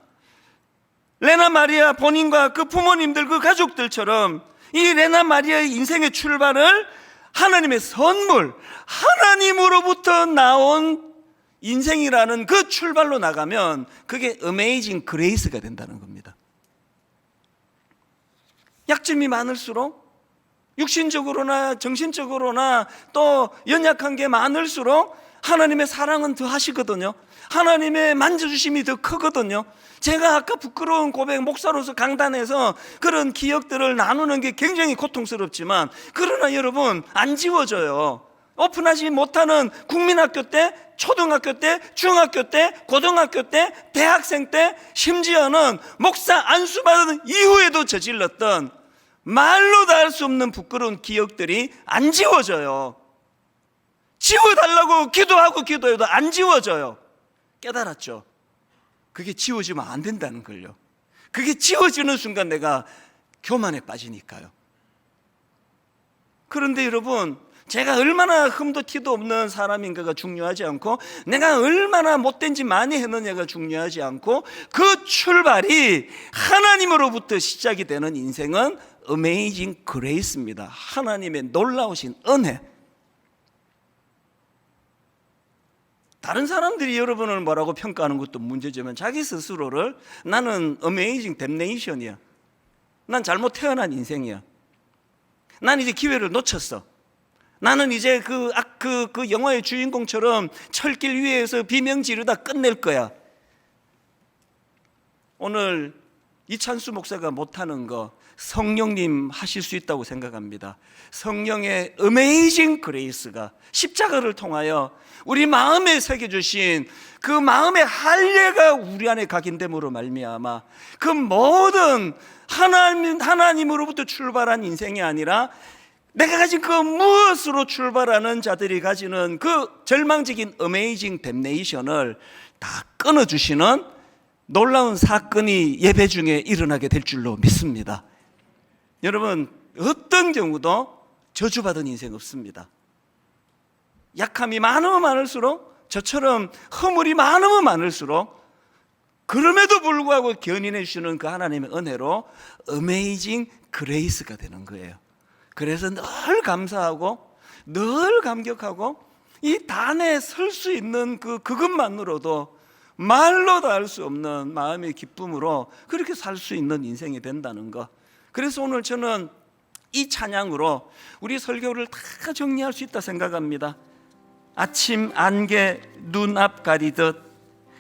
레나 마리아 본인과 그 부모님들, 그 가족들처럼 이 레나 마리아의 인생의 출발을 하나님의 선물, 하나님으로부터 나온 인생이라는 그 출발로 나가면 그게 Amazing Grace가 된다는 겁니다. 약점이 많을수록, 육신적으로나 정신적으로나 또 연약한 게 많을수록 하나님의 사랑은 더 하시거든요. 하나님의 만져주심이 더 크거든요. 제가 아까 부끄러운 고백, 목사로서 강단에서 그런 기억들을 나누는 게 굉장히 고통스럽지만, 그러나 여러분, 안 지워져요. 오픈하지 못하는 국민학교 때, 초등학교 때, 중학교 때, 고등학교 때, 대학생 때, 심지어는 목사 안수받은 이후에도 저질렀던 말로 다 할 수 없는 부끄러운 기억들이 안 지워져요. 지워달라고 기도해도 안 지워져요. 깨달았죠. 그게 지워지면 안 된다는 걸요. 그게 지워지는 순간 내가 교만에 빠지니까요. 그런데 여러분, 제가 얼마나 흠도 티도 없는 사람인가가 중요하지 않고, 내가 얼마나 못된 짓 많이 했느냐가 중요하지 않고, 그 출발이 하나님으로부터 시작이 되는 인생은 어메이징 그레이스입니다. 하나님의 놀라우신 은혜. 다른 사람들이 여러분을 뭐라고 평가하는 것도 문제지만, 자기 스스로를 나는 어메이징 댐네이션이야, 난 잘못 태어난 인생이야, 난 이제 기회를 놓쳤어, 나는 이제 그 영화의 주인공처럼 철길 위에서 비명 지르다 끝낼 거야. 오늘 이찬수 목사가 못하는 거 성령님 하실 수 있다고 생각합니다. 성령의 어메이징 그레이스가 십자가를 통하여 우리 마음에 새겨주신 그 마음의 할례가 우리 안에 각인됨으로 말미암아 그 모든 하나님으로부터 출발한 인생이 아니라 내가 가진 그 무엇으로 출발하는 자들이 가지는 그 절망적인 어메이징 댐네이션을 다 끊어주시는 놀라운 사건이 예배 중에 일어나게 될 줄로 믿습니다. 여러분, 어떤 경우도 저주받은 인생 없습니다. 약함이 많으면 많을수록, 저처럼 허물이 많으면 많을수록, 그럼에도 불구하고 견인해 주시는 그 하나님의 은혜로 어메이징 그레이스가 되는 거예요. 그래서 늘 감사하고 늘 감격하고 이 단에 설 수 있는 그것만으로도 말로 다 할 수 없는 마음의 기쁨으로 그렇게 살 수 있는 인생이 된다는 것. 그래서 오늘 저는 이 찬양으로 우리 설교를 다 정리할 수 있다 생각합니다. 아침 안개 눈앞 가리듯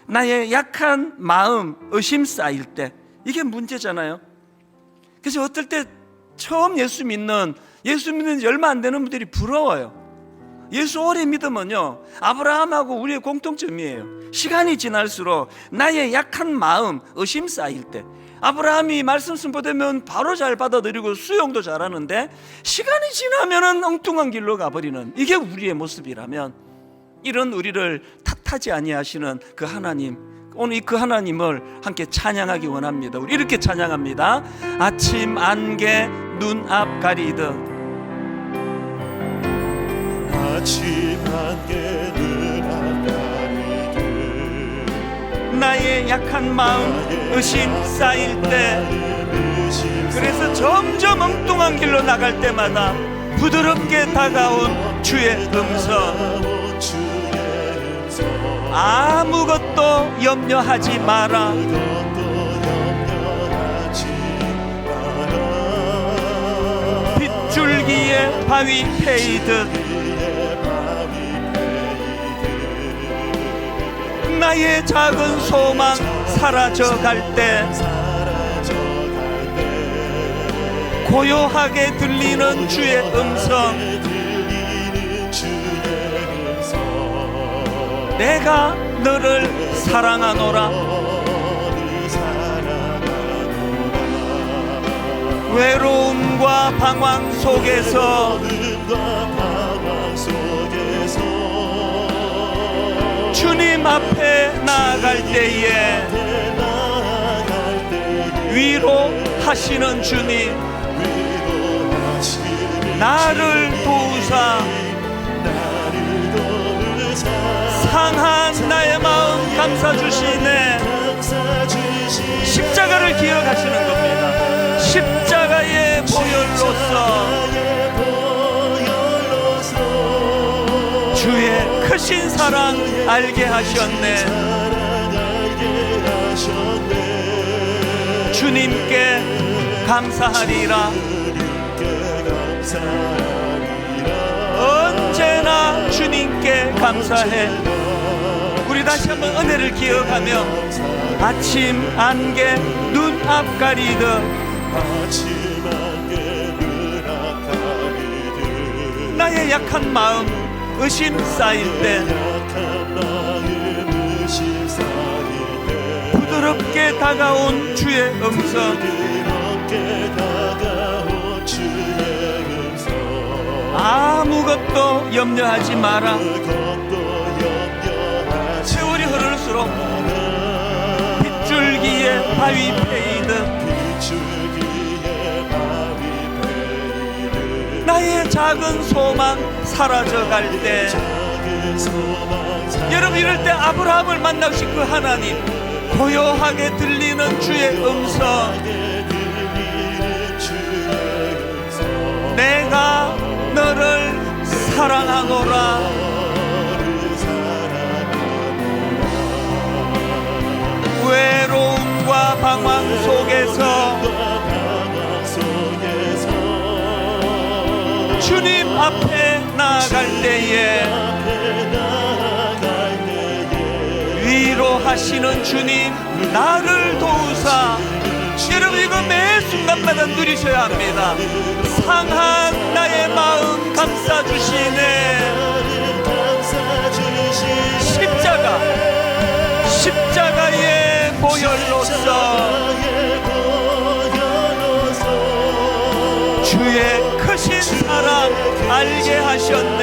나의 약한 마음 의심 쌓일 때, 이게 문제잖아요. 그래서 어떨 때 처음 예수 믿는 지 얼마 안 되는 분들이 부러워요. 예수 오래 믿으면요, 아브라함하고 우리의 공통점이에요. 시간이 지날수록 나의 약한 마음 의심 쌓일 때, 아브라함이 말씀 선포되면 바로 잘 받아들이고 수용도 잘하는데 시간이 지나면은 엉뚱한 길로 가버리는, 이게 우리의 모습이라면, 이런 우리를 탓하지 아니하시는 그 하나님, 오늘 그 하나님을 함께 찬양하기 원합니다. 우리 이렇게 찬양합니다. 아침 안개 눈앞 가리듯, 아침 안개 눈앞 가리듯 나의 약한 마음 의심 쌓일 때, 그래서 점점 엉뚱한 길로 나갈 때마다 부드럽게 다가온 주의 음성, 아무것도 염려하지 마라. 빗줄기에 바위 패이듯 나의 작은 소망 사라져갈 때, 고요하게 들리는 주의 음성, 내가 너를 사랑하노라. 외로움과 방황 속에서 주님 앞에 나아갈 때에 위로하시는 주님, 나를 도우사 상한 나의 마음 감싸 주시네. 십자가를 기억하시는 겁니다. 십자가의 보혈로서 주의 크신 사랑 알게 하셨네. 주님께 감사하리라. 언제나 주님께 주님께 감사해. 우리 다시 한번 은혜를 기억하며 아침 안개 눈앞 가리듯 아침 안개 눈앞 가리듯 나의 약한 마음 의심 쌓일 때 약한 마음 의심 쌓일 때 부드럽게 다가온 주의 음성 부드럽게 다가온 주의 음성 아무것도 염려하지 마라. 그것도 염려하지 세월이 흐를수록 빗줄기에 바위 패이듯 빗줄기에 바위 패이듯 나의 작은 소망 사라져갈 때 작은 소망 사 여러분 이럴 때 아브라함을 만나신 그 하나님 고요하게 들리는 주의 음성 들리는 주의 음성 내가 너를 사랑하노라. 외로움과 방황 속에서 주님 앞에 나아갈 때에 위로하시는 주님 나를 도우사. 여러분 이거 매 순간마다 누리셔야 합니다. 상한 나의 마음 감싸주시네. 십자가의 보혈로서 주의 크신 사랑 알게 하셨네.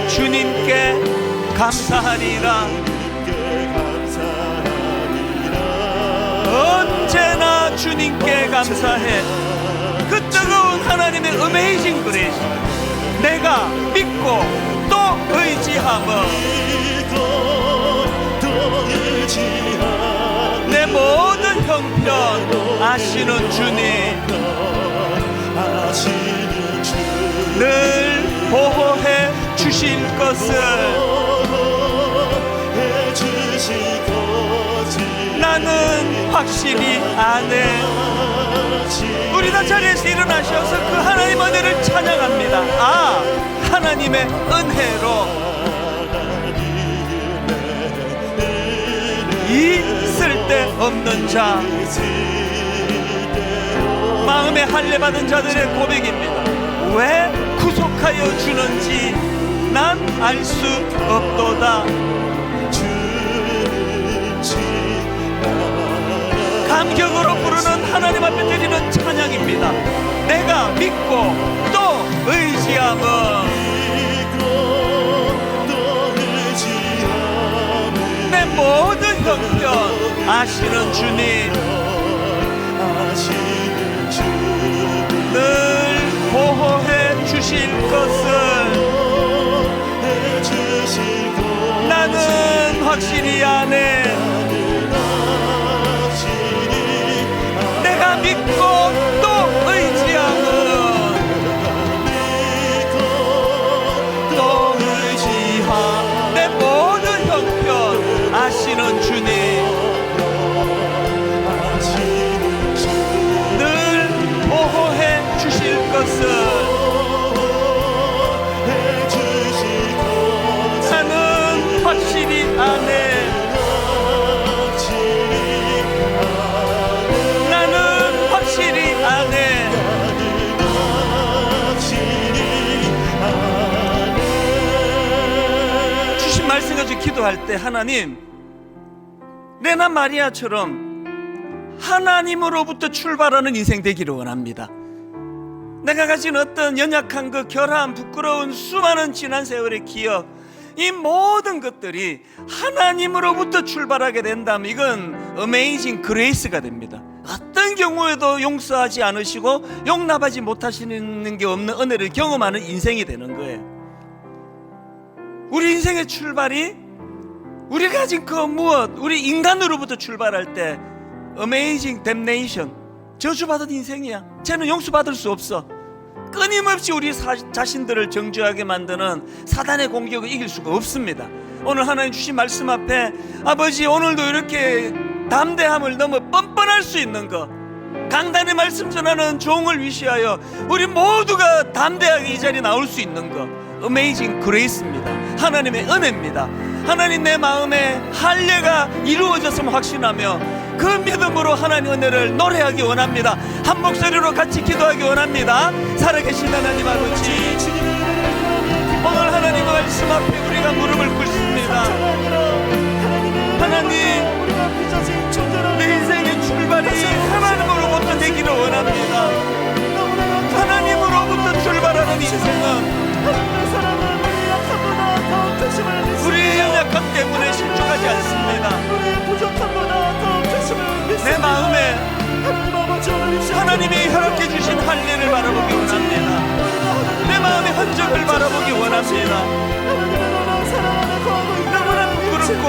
주님께 감사하리라. 언제나 주님께 감사해. 그 뜨거운 하나님의 어메이징 그레이스 내가 믿고 또 의지하며 내 모든 형편 아시는 주님 늘 보호해 주실 것을 나는 확실히 아네. 우리 다 자리에서 일어나셔서 그 하나님 은혜를 찬양합니다. 아, 하나님의 은혜로 있을 데 없는 자 마음에 할례받은 자들의 고백입니다. 왜 구속하여 주는지 난 알 수 없도다. 감격으로 부르는 하나님 앞에 드리는 찬양입니다. 내가 믿고 또 의지하며 내 모든 형편 아시는 주님 늘 보호해 주실 것을 나는 확실히 아네. 내가 믿고 또 의지하며 또 의지하 내 모든 형편 아시는 주님 늘 보호해 주실 것을 나는 확실히 아네. 말씀 가지고 기도할 때 하나님 레나 마리아처럼 하나님으로부터 출발하는 인생 되기를 원합니다. 내가 가진 어떤 연약한 그 결함 부끄러운 수많은 지난 세월의 기억 이 모든 것들이 하나님으로부터 출발하게 된다면 이건 어메이징 그레이스가 됩니다. 어떤 경우에도 용서하지 않으시고 용납하지 못하시는 게 없는 은혜를 경험하는 인생이 되는 거예요. 우리 인생의 출발이 우리가 가진 그 무엇 우리 인간으로부터 출발할 때 어메이징 댐네이션 저주받은 인생이야. 쟤는 용서받을 수 없어. 끊임없이 우리 자신들을 정죄하게 만드는 사단의 공격을 이길 수가 없습니다. 오늘 하나님 주신 말씀 앞에 아버지 오늘도 이렇게 담대함을 넘어 뻔뻔할 수 있는 것 강단의 말씀 전하는 종을 위시하여 우리 모두가 담대하게 이 자리에 나올 수 있는 것, 어메이징 그레이스입니다. 하나님의 은혜입니다. 하나님, 내 마음에 할례가 이루어졌음을 확신하며 그 믿음으로 하나님 은혜를 노래하기 원합니다. 한 목소리로 같이 기도하기 원합니다. 살아계신 하나님 아버지, 오늘 하나님 말씀 앞에 우리가 무릎을 꿇습니다. 하나님, 내 인생의 출발이 하나님으로부터 되기를 원합니다. 하나님으로부터 출발하는 인생은 우리의 연약함 때문에 실족하지 않습니다. 내 마음에 하나님이 허락해 주신 할례를 바라보기 원합니다. 내 마음의 흔적을 바라보기 원합니다. 너무나 부끄럽고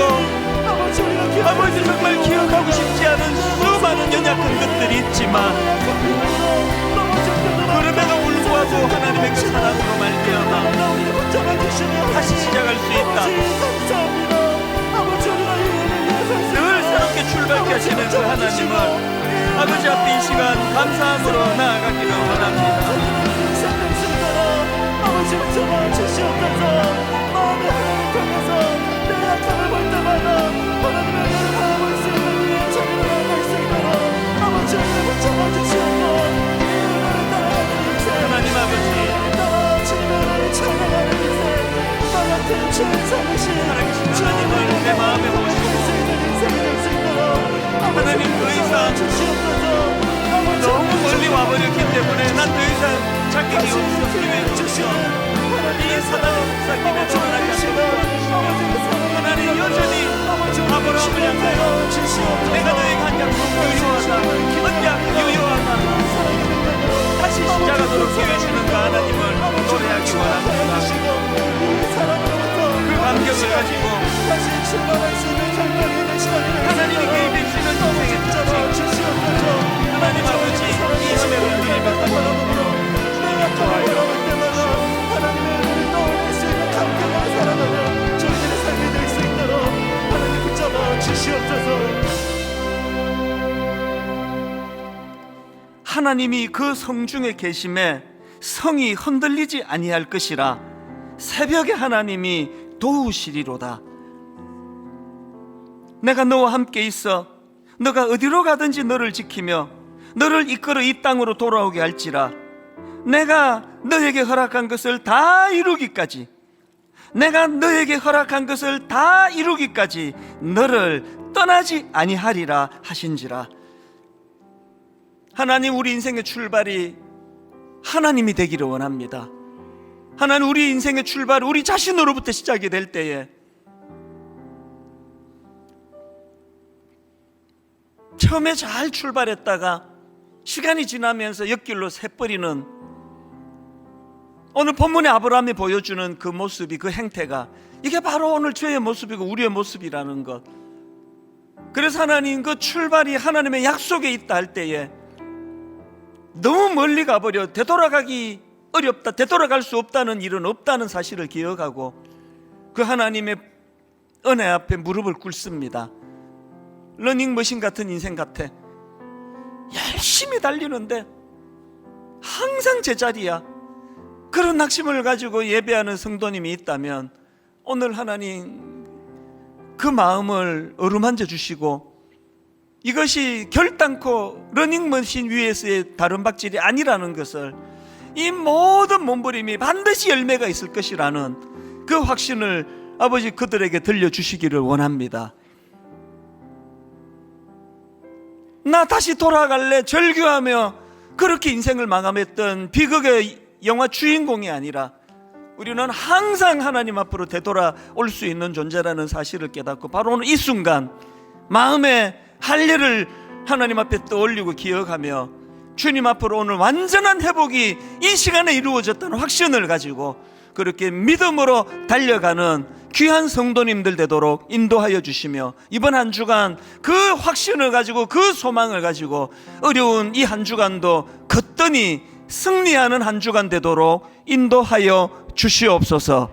아버지, 정말 기억하고 싶지 않은 수많은 연약한 것들이 있지만 그럼에도 불구하고 하나님의 그 사랑으로 말미암아 다시 시작할 수 있다. 늘 새롭게 출발케 하시는 그 하나님을 아버지 앞에 이 시간 감사함으로 나아가기를 원합니다. 하나님 아버지, 살아계신 하나님을 내 마음에 모시고 하나님, 더 이상 너무 멀리 와버렸기 때문에 난 더 이상 자격이 없어 기회가 없어 이 사단의 목사님의 전하지 않고 하나님, 여전히 아브라함을 향하여 내가 너에게 한 약속 유효하다, 언약 유효하다, 다시 시작하도록 기회 주는 그 하나님을 노래하기 원합니다. 그 감격을 가지고 하나님이 개입해주시는 인생의 특징, 하나님 아버지, 이 은혜를 드리며 주님이 좋아요. 하나님이 그 성중에 계심에 성이 흔들리지 아니할 것이라 새벽에 하나님이 도우시리로다. 내가 너와 함께 있어 너가 어디로 가든지 너를 지키며 너를 이끌어 이 땅으로 돌아오게 할지라. 내가 너에게 허락한 것을 다 이루기까지, 내가 너에게 허락한 것을 다 이루기까지 너를 떠나지 아니하리라 하신지라. 하나님, 우리 인생의 출발이 하나님이 되기를 원합니다. 하나님, 우리 인생의 출발이 우리 자신으로부터 시작이 될 때에 처음에 잘 출발했다가 시간이 지나면서 옆길로 새버리는, 오늘 본문의 아브라함이 보여주는 그 모습이, 그 행태가 이게 바로 오늘 저의 모습이고 우리의 모습이라는 것. 그래서 하나님, 그 출발이 하나님의 약속에 있다 할 때에 너무 멀리 가버려 되돌아가기 어렵다, 되돌아갈 수 없다는 일은 없다는 사실을 기억하고 그 하나님의 은혜 앞에 무릎을 꿇습니다. 러닝머신 같은 인생 같아. 열심히 달리는데 항상 제자리야. 그런 낙심을 가지고 예배하는 성도님이 있다면 오늘 하나님 그 마음을 어루만져 주시고, 이것이 결단코 러닝머신 위에서의 다른 박질이 아니라는 것을, 이 모든 몸부림이 반드시 열매가 있을 것이라는 그 확신을 아버지 그들에게 들려주시기를 원합니다. 나 다시 돌아갈래 절규하며 그렇게 인생을 마감했던 비극의 영화 주인공이 아니라 우리는 항상 하나님 앞으로 되돌아올 수 있는 존재라는 사실을 깨닫고 바로 오늘 이 순간 마음에 할례를 하나님 앞에 떠올리고 기억하며 주님 앞으로 오늘 완전한 회복이 이 시간에 이루어졌다는 확신을 가지고 그렇게 믿음으로 달려가는 귀한 성도님들 되도록 인도하여 주시며, 이번 한 주간 그 확신을 가지고 그 소망을 가지고 어려운 이 한 주간도 거뜬히 승리하는 한 주간 되도록 인도하여 주시옵소서.